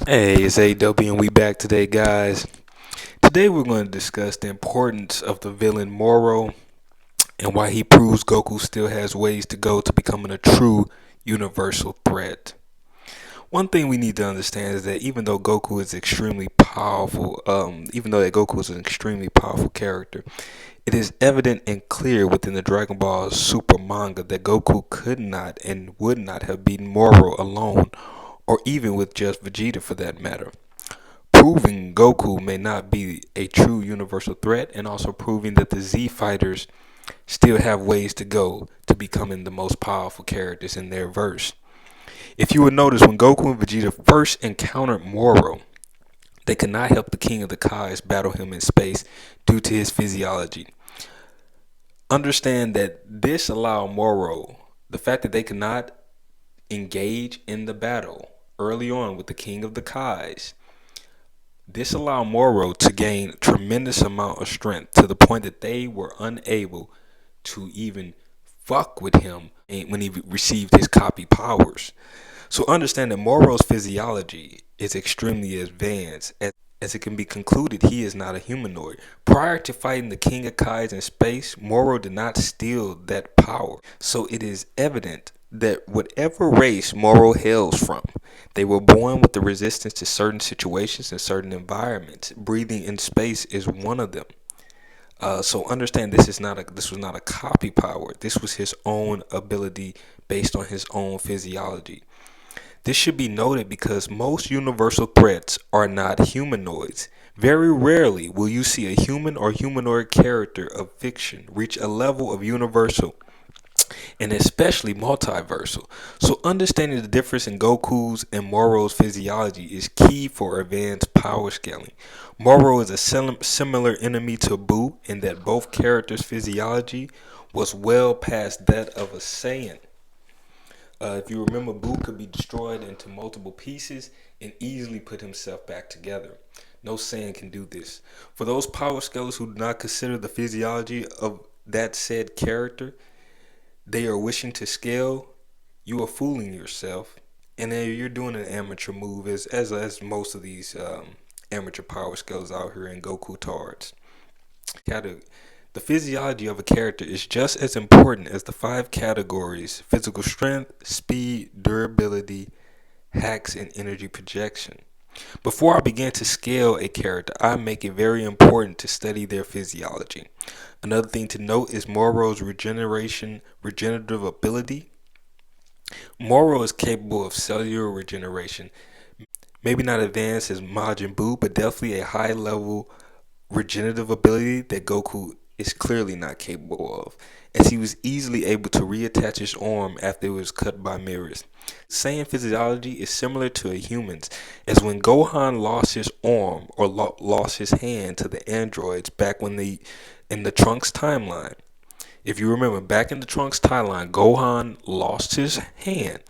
Hey, it's AW and we back today, guys. Today we're going to discuss the importance of the villain Moro and why he proves Goku still has ways to go to becoming a true universal threat. One thing we need to understand is that even though Goku is extremely powerful, even though that Goku is an extremely powerful character, it is evident and clear within the Dragon Ball Super manga that Goku could not and would not have beaten Moro alone, or even with just Vegeta for that matter, proving Goku may not be a true universal threat, and also proving that the Z fighters still have ways to go to becoming the most powerful characters in their verse. If you would notice, when Goku and Vegeta first encountered Moro, they could not help the King of the Kais battle him in space due to his physiology. Understand that this allowed Moro, the fact that they could not engage in the battle early on with the King of the Kais, this allowed Moro to gain a tremendous amount of strength to the point that they were unable to even fuck with him when he received his copy powers. So understand that Moro's physiology is extremely advanced, as it can be concluded he is not a humanoid. Prior to fighting the King of Kais in space, Moro did not steal that power. So it is evident that whatever race Moro hails from, they were born with the resistance to certain situations and certain environments. Breathing in space is one of them. So understand this was not a copy power. This was his own ability based on his own physiology. This should be noted because most universal threats are not humanoids. Very rarely will you see a human or humanoid character of fiction reach a level of universal and especially multiversal. So understanding the difference in Goku's and Morrows physiology is key for advanced power scaling. Moro is a similar enemy to Buu in that both characters' physiology was well past that of a Saiyan. If you remember, Buu could be destroyed into multiple pieces and easily put himself back together. No Saiyan can do this. For those power scalers who do not consider the physiology of that said character, they are wishing to scale, you are fooling yourself, and then you're doing an amateur move, as most of these amateur power scales out here in Goku Tards. The physiology of a character is just as important as the five categories: physical strength, speed, durability, hacks, and energy projection. Before I begin to scale a character, I make it very important to study their physiology. Another thing to note is Morrow's regenerative ability. Moro is capable of cellular regeneration, maybe not advanced as Majin Buu, but definitely a high level regenerative ability that Goku is clearly not capable of, as he was easily able to reattach his arm after it was cut by mirrors. Saiyan physiology is similar to a human's, as when Gohan lost his arm or lost his hand to the androids back in the Trunks timeline. If you remember, back in the Trunks timeline, Gohan lost his hand.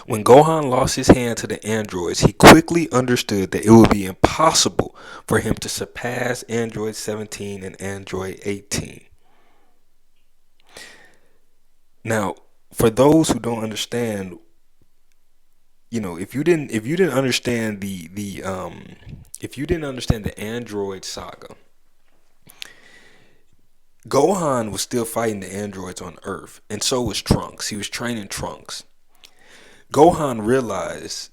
When Gohan lost his hand to the androids, he quickly understood that it would be impossible for him to surpass Android 17 and Android 18. Now, for those who don't understand, if you didn't understand the Android saga, Gohan was still fighting the androids on Earth, and so was Trunks. He was training Trunks. Gohan realized,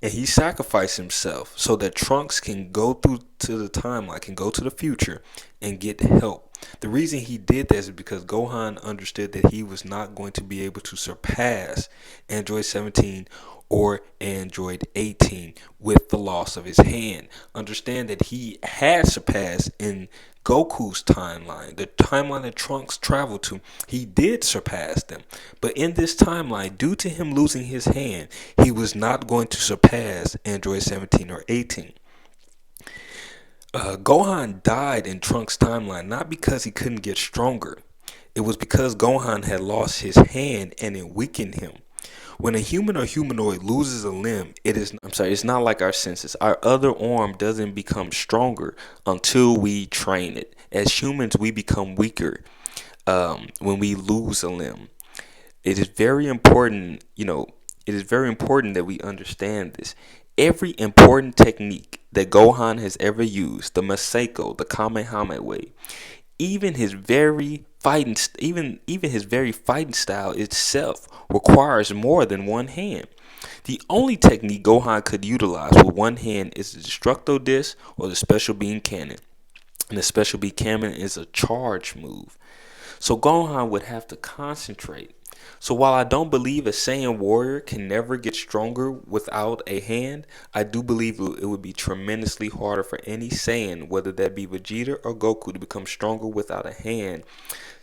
and he sacrificed himself so that Trunks can go through to the timeline, can go to the future and get help. The reason he did this is because Gohan understood that he was not going to be able to surpass Android 17 or Android 18 with the loss of his hand. Understand that he had surpassed in Goku's timeline, the timeline that Trunks traveled to. He did surpass them. But in this timeline, due to him losing his hand, he was not going to surpass Android 17 or 18. Gohan died in Trunks' timeline not because he couldn't get stronger. It was because Gohan had lost his hand and it weakened him. When a human or humanoid loses a limb, it's not like our senses. Our other arm doesn't become stronger until we train it. As humans, we become weaker when we lose a limb. It is very important, it is very important that we understand this. Every important technique that Gohan has ever used, the Maseko, the Kamehameha way, even his very fighting style itself requires more than one hand. The only technique Gohan could utilize with one hand is the Destructo Disc or the Special Beam Cannon. And the Special Beam Cannon is a charge move. So Gohan would have to concentrate. So while I don't believe a Saiyan warrior can never get stronger without a hand, I do believe it would be tremendously harder for any Saiyan, whether that be Vegeta or Goku, to become stronger without a hand,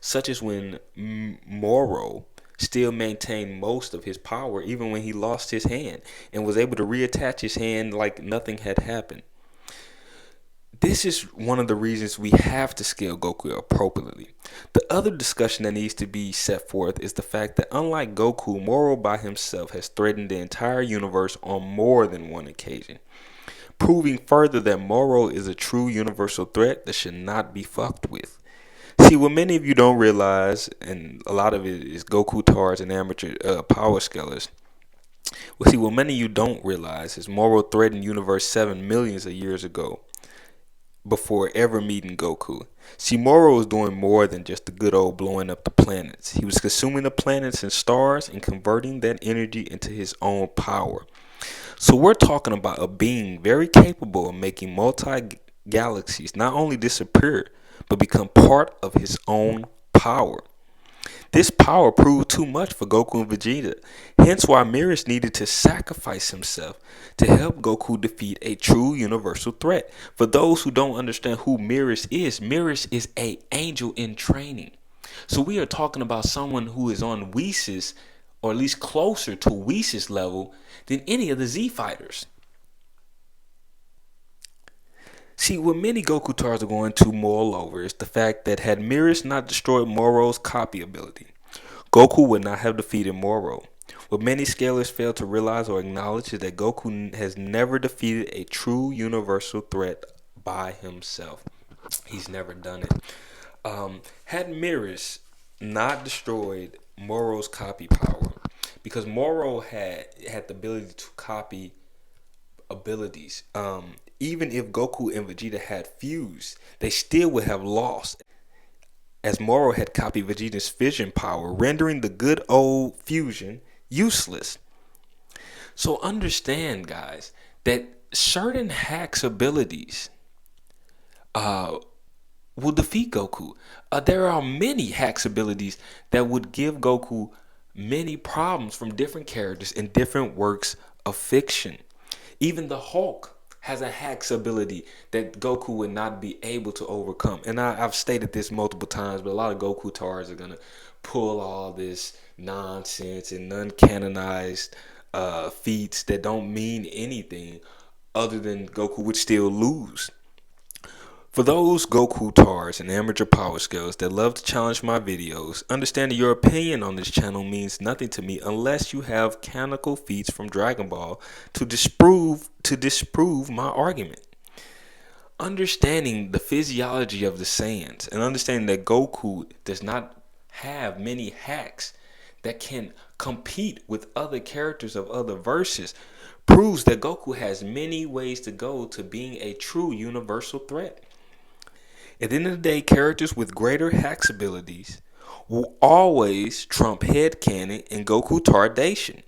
such as when Moro still maintained most of his power even when he lost his hand and was able to reattach his hand like nothing had happened. This is one of the reasons we have to scale Goku appropriately. The other discussion that needs to be set forth is the fact that unlike Goku, Moro by himself has threatened the entire universe on more than one occasion, proving further that Moro is a true universal threat that should not be fucked with. See, what many of you don't realize, and a lot of it is Goku tards and amateur power scalers. Well, see, what many of you don't realize is Moro threatened Universe 7 millions of years ago before ever meeting Goku. See, Moro was doing more than just the good old blowing up the planets. He was consuming the planets and stars and converting that energy into his own power. So we're talking about a being very capable of making multi-galaxies not only disappear, but become part of his own power. This power proved too much for Goku and Vegeta, hence why Mirrors needed to sacrifice himself to help Goku defeat a true universal threat. For those who don't understand who Mirrors is a angel in training. So we are talking about someone who is on Whis, or at least closer to Whis level than any of the Z fighters. See, what many Goku Tars are going to mull over is the fact that had Mirrors not destroyed Moro's copy ability, Goku would not have defeated Moro. What many scalers fail to realize or acknowledge is that Goku has never defeated a true universal threat by himself. He's never done it. Had Mirrors not destroyed Moro's copy power, because Moro had the ability to copy abilities. Even if Goku and Vegeta had fused, they still would have lost, as Moro had copied Vegeta's fission power, rendering the good old fusion useless. So understand, guys, that certain hacks abilities will defeat Goku. There are many hacks abilities that would give Goku many problems from different characters in different works of fiction. Even the Hulk has a hacks ability that Goku would not be able to overcome. And I've stated this multiple times, but a lot of Goku Tars are going to pull all this nonsense and non-canonized feats that don't mean anything other than Goku would still lose. For those Goku Tars and amateur power skills that love to challenge my videos, understand that your opinion on this channel means nothing to me unless you have canonical feats from Dragon Ball to disprove my argument. Understanding the physiology of the Saiyans and understanding that Goku does not have many hacks that can compete with other characters of other verses proves that Goku has many ways to go to being a true universal threat. At the end of the day, characters with greater hacks abilities will always trump headcanon and Goku tardation.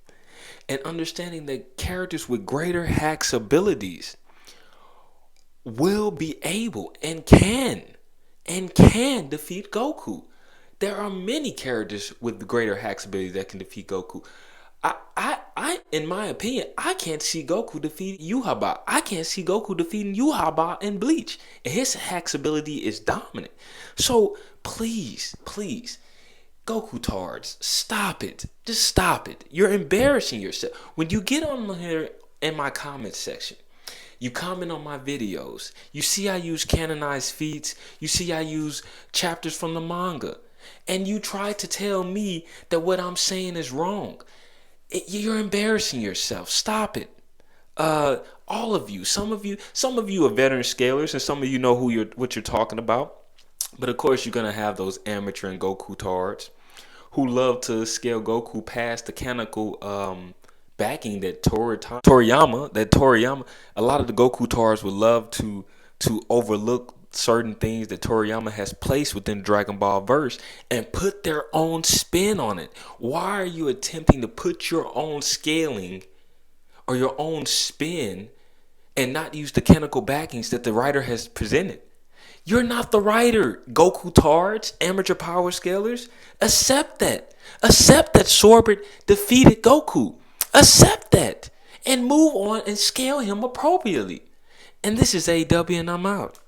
And understanding that characters with greater hacks abilities will be able and can defeat Goku. There are many characters with greater hacks abilities that can defeat Goku. In my opinion, I can't see Goku defeating Yhwach. I can't see Goku defeating Yhwach in Bleach. And his hacks ability is dominant. So please, Goku Tards, stop it. Just stop it. You're embarrassing yourself. When you get on here in my comment section, you comment on my videos, you see I use canonized feats, you see I use chapters from the manga, and you try to tell me that what I'm saying is wrong. You're embarrassing yourself. Stop it. All of you, some of you are veteran scalers, and some of you know what you're talking about. But of course, you're gonna have those amateur and Goku tards who love to scale Goku past the canonical backing that Toriyama, a lot of the Goku Tars would love to overlook certain things that Toriyama has placed within Dragon Ball verse and put their own spin on it. Why are you attempting to put your own scaling or your own spin and not use the canonical backings that the writer has presented? You're not the writer, Goku Tards, amateur power scalers. Accept that. Accept that Sorbet defeated Goku. Accept that. And move on and scale him appropriately. And this is AW, and I'm out.